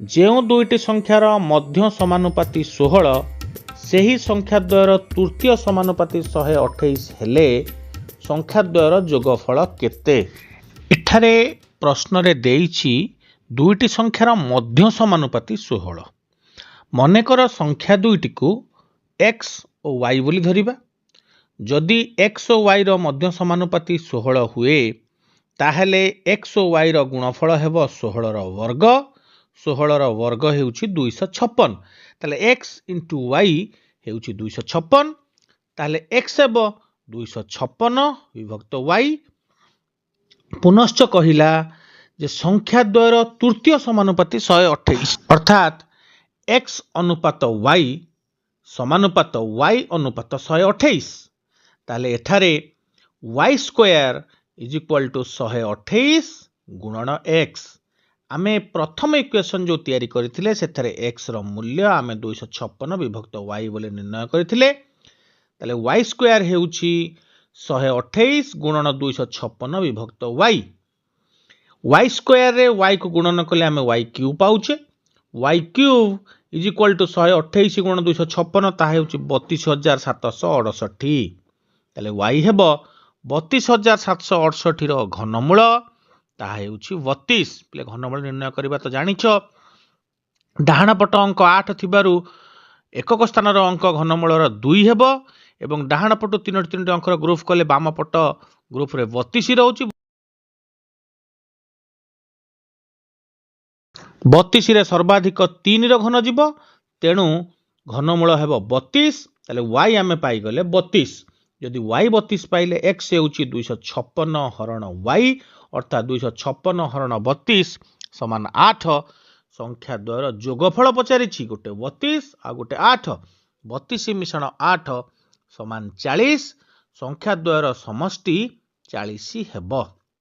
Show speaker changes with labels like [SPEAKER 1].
[SPEAKER 1] ଯେଉଁ ଦୁଇଟି ସଂଖ୍ୟାର ମଧ୍ୟ ସମାନୁପାତି 16 ସେହି ସଂଖ୍ୟାଦ୍ୱୟର ତୃତୀୟ ସମାନୁପାତି 128 ହେଲେ ସଂଖ୍ୟାଦ୍ୱୟର ଯୋଗଫଳ କେତେ? ଏଠାରେ ପ୍ରଶ୍ନରେ ଦେଇଛି ଦୁଇଟି ସଂଖ୍ୟାର ମଧ୍ୟ ସମାନୁପାତି 16। ମନେକର ସଂଖ୍ୟା ଦୁଇଟିକୁ x ଓ y ବୋଲି ଧରିବା। ଯଦି x ଓ y ର ମଧ୍ୟ ସମାନୁପାତି 16 ହୁଏ ତାହେଲେ x ଓ y ର ଗୁଣଫଳ ହେବ 16 ର ବର୍ଗ। 16 ର ବର୍ଗ ହେଉଛି 256। ତାହେଲେ x into y ହେଉଛି 256। ତାହେଲେ x ହେବ 256 ବିଭକ୍ତ y। ପୁନଶ୍ଚ କହିଲା ଯେ ସଂଖ୍ୟାଦ୍ୱୟର ତୃତୀୟ ସମାନୁପାତି 128 ଅର୍ଥାତ୍ x ଅନୁପାତ y ସମାନୁପାତ y ଅନୁପାତ 128। ତାହେଲେ ଏଠାରେ y square is equal to 128 ଗୁଣନ x। ଆମେ ପ୍ରଥମ ଇକ୍ୱେସନ୍ ଯେଉଁ ତିଆରି କରିଥିଲେ ସେଥିରେ x ର ମୂଲ୍ୟ ଆମେ 256 ବିଭକ୍ତ y ବୋଲି ନିର୍ଣ୍ଣୟ କରିଥିଲେ। ତାହେଲେ y ସ୍କୋୟାର ହେଉଛି 128 ଗୁଣନ 256 ବିଭକ୍ତ y। y ସ୍କୋୟାରରେ y କୁ ଗୁଣନ କଲେ ଆମେ y କ୍ୟୁବ୍ ପାଉଛେ। y cube is equal to 128 ଗୁଣ 256 ତାହା ହେଉଛି 32768। ତାହେଲେ y ହେବ 32768 ର ଘନମୂଳ ତାହା ହେଉଛି 32। ପିଲେ ଘନମୂଳ ନିର୍ଣ୍ଣୟ କରିବା ତ ଜାଣିଛ। ଡାହାଣ ପଟ ଅଙ୍କ 8 ଥିବାରୁ ଏକକ ସ୍ଥାନର ଅଙ୍କ ଘନମୂଳର 2 ହେବ ଏବଂ ଡାହାଣ ପଟୁ ତିନୋଟି ଅଙ୍କର ଗ୍ରୁପ୍ କଲେ ବାମ ପଟ ଗ୍ରୁପରେ 32 ରହୁଛି। 32 ରେ ସର୍ବାଧିକ 3 ର ଘନ ଯିବ, ତେଣୁ ଘନମୂଳ ହେବ 32। ତାହେଲେ y ଆମେ ପାଇଗଲେ 32। ଯଦି y 32 ପାଇଲେ x ହେଉଛି 256 ହରଣ y ଅର୍ଥାତ୍ 256 ହରଣ 32 ସମାନ 8। ସଂଖ୍ୟାଦ୍ୱୟର ଯୋଗଫଳ ପଚାରିଛି, ଗୋଟେ 32 ଆଉ ଗୋଟେ 8। 32 ମିଶ୍ରଣ 8 ସମାନ 40। ସଂଖ୍ୟାଦ୍ୱୟର ସମଷ୍ଟି 40 ହେବ।